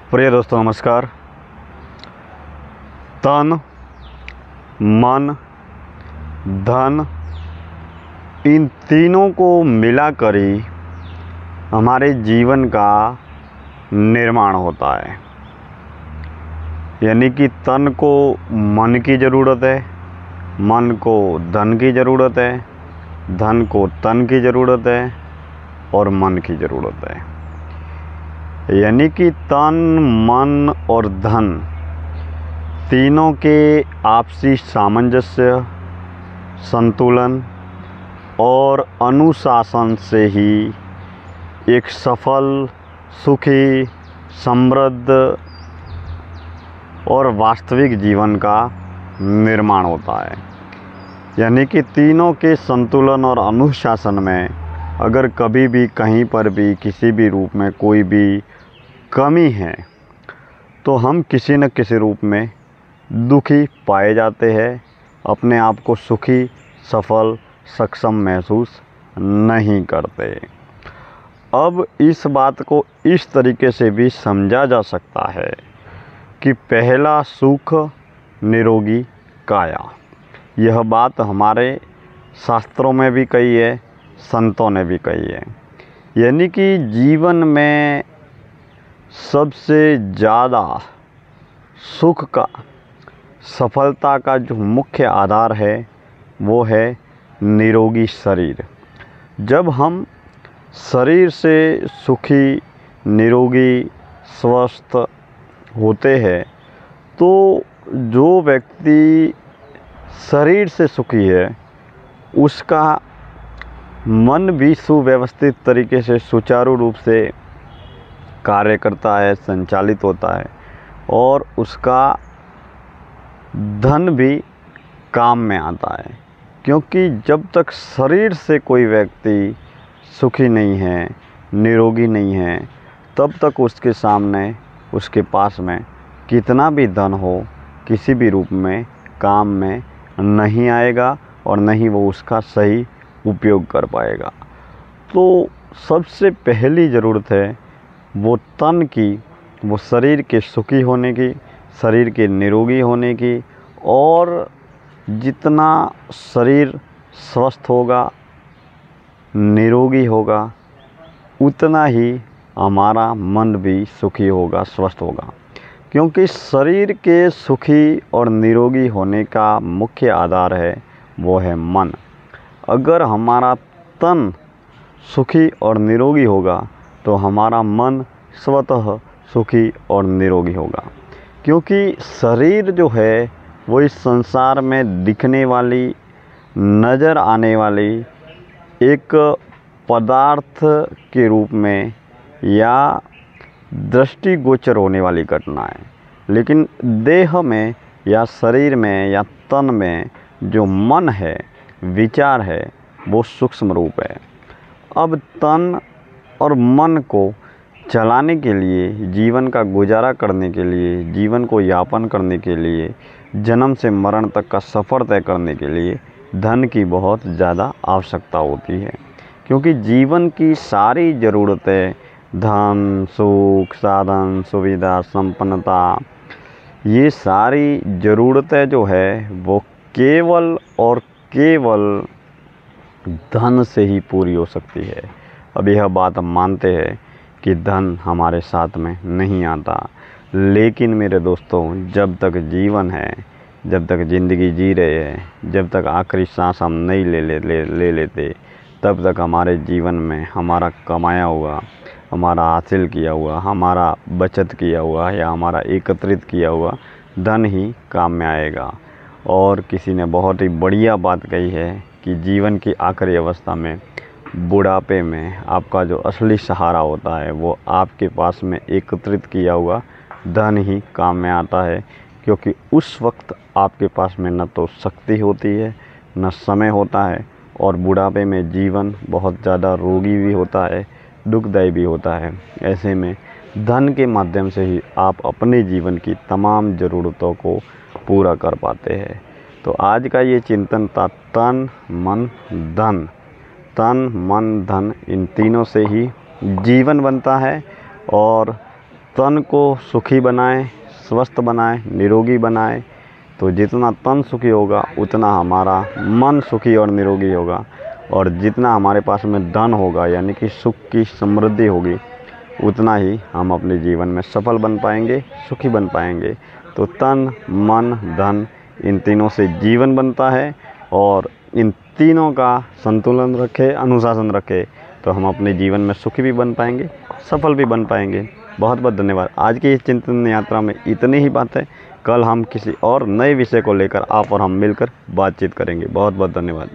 प्रिय दोस्तों नमस्कार। तन, मन, धन, इन तीनों को मिलाकर ही हमारे जीवन का निर्माण होता है। यानी कि तन को मन की ज़रूरत है, मन को धन की ज़रूरत है, धन को तन की ज़रूरत है और मन की ज़रूरत है। यानी कि तन, मन और धन तीनों के आपसी सामंजस्य, संतुलन और अनुशासन से ही एक सफल, सुखी, समृद्ध और वास्तविक जीवन का निर्माण होता है। यानी कि तीनों के संतुलन और अनुशासन में अगर कभी भी, कहीं पर भी, किसी भी रूप में कोई भी कमी है तो हम किसी न किसी रूप में दुखी पाए जाते हैं, अपने आप को सुखी, सफल, सक्षम महसूस नहीं करते। अब इस बात को इस तरीके से भी समझा जा सकता है कि पहला सुख निरोगी काया। यह बात हमारे शास्त्रों में भी कही है, संतों ने भी कही है। यानी कि जीवन में सबसे ज़्यादा सुख का, सफलता का जो मुख्य आधार है वो है निरोगी शरीर। जब हम शरीर से सुखी, निरोगी, स्वस्थ होते हैं तो जो व्यक्ति शरीर से सुखी है उसका मन भी सुव्यवस्थित तरीके से, सुचारू रूप से कार्य करता है, संचालित होता है और उसका धन भी काम में आता है। क्योंकि जब तक शरीर से कोई व्यक्ति सुखी नहीं है, निरोगी नहीं है, तब तक उसके सामने, उसके पास में कितना भी धन हो, किसी भी रूप में काम में नहीं आएगा और नहीं वो उसका सही उपयोग कर पाएगा। तो सबसे पहली ज़रूरत है वो तन की, वो शरीर के सुखी होने की, शरीर के निरोगी होने की। और जितना शरीर स्वस्थ होगा, निरोगी होगा, उतना ही हमारा मन भी सुखी होगा, स्वस्थ होगा। क्योंकि शरीर के सुखी और निरोगी होने का मुख्य आधार है वो है मन। अगर हमारा तन सुखी और निरोगी होगा तो हमारा मन स्वतः सुखी और निरोगी होगा। क्योंकि शरीर जो है वो इस संसार में दिखने वाली, नज़र आने वाली एक पदार्थ के रूप में या दृष्टिगोचर होने वाली घटना है। लेकिन देह में या शरीर में या तन में जो मन है, विचार है, वो सूक्ष्म रूप है। अब तन और मन को चलाने के लिए, जीवन का गुजारा करने के लिए, जीवन को यापन करने के लिए, जन्म से मरण तक का सफ़र तय करने के लिए धन की बहुत ज़्यादा आवश्यकता होती है। क्योंकि जीवन की सारी ज़रूरतें, धन, सुख, साधन, सुविधा, संपन्नता, ये सारी ज़रूरतें जो है वो केवल और केवल धन से ही पूरी हो सकती है। अब यह बात हम मानते हैं कि धन हमारे साथ में नहीं आता, लेकिन मेरे दोस्तों, जब तक जीवन है, जब तक ज़िंदगी जी रहे हैं, जब तक आखिरी सांस हम नहीं ले लेते, तब तक हमारे जीवन में हमारा कमाया हुआ, हमारा हासिल किया हुआ, हमारा बचत किया हुआ या हमारा एकत्रित किया हुआ धन ही काम में आएगा। और किसी ने बहुत ही बढ़िया बात कही है कि जीवन की आखिरी अवस्था में, बुढ़ापे में, आपका जो असली सहारा होता है वो आपके पास में एकत्रित किया हुआ धन ही काम में आता है। क्योंकि उस वक्त आपके पास में न तो शक्ति होती है, न समय होता है, और बुढ़ापे में जीवन बहुत ज़्यादा रोगी भी होता है, दुखदायी भी होता है। ऐसे में धन के माध्यम से ही आप अपने जीवन की तमाम ज़रूरतों को पूरा कर पाते हैं। तो आज का ये चिंतन था तन, मन, धन। तन, मन, धन, इन तीनों से ही जीवन बनता है और तन को सुखी बनाएं, स्वस्थ बनाएं, निरोगी बनाएं। तो जितना तन सुखी होगा उतना हमारा मन सुखी और निरोगी होगा, और जितना हमारे पास में धन होगा यानी कि सुख की समृद्धि होगी, उतना ही हम अपने जीवन में सफल बन पाएंगे, सुखी बन पाएंगे। तो तन, मन, धन, इन तीनों से जीवन बनता है, और इन तीनों का संतुलन रखें, अनुशासन रखें, तो हम अपने जीवन में सुखी भी बन पाएंगे, सफल भी बन पाएंगे। बहुत बहुत धन्यवाद। आज की इस चिंतन यात्रा में इतनी ही बात है। कल हम किसी और नए विषय को लेकर आप और हम मिलकर बातचीत करेंगे। बहुत बहुत धन्यवाद।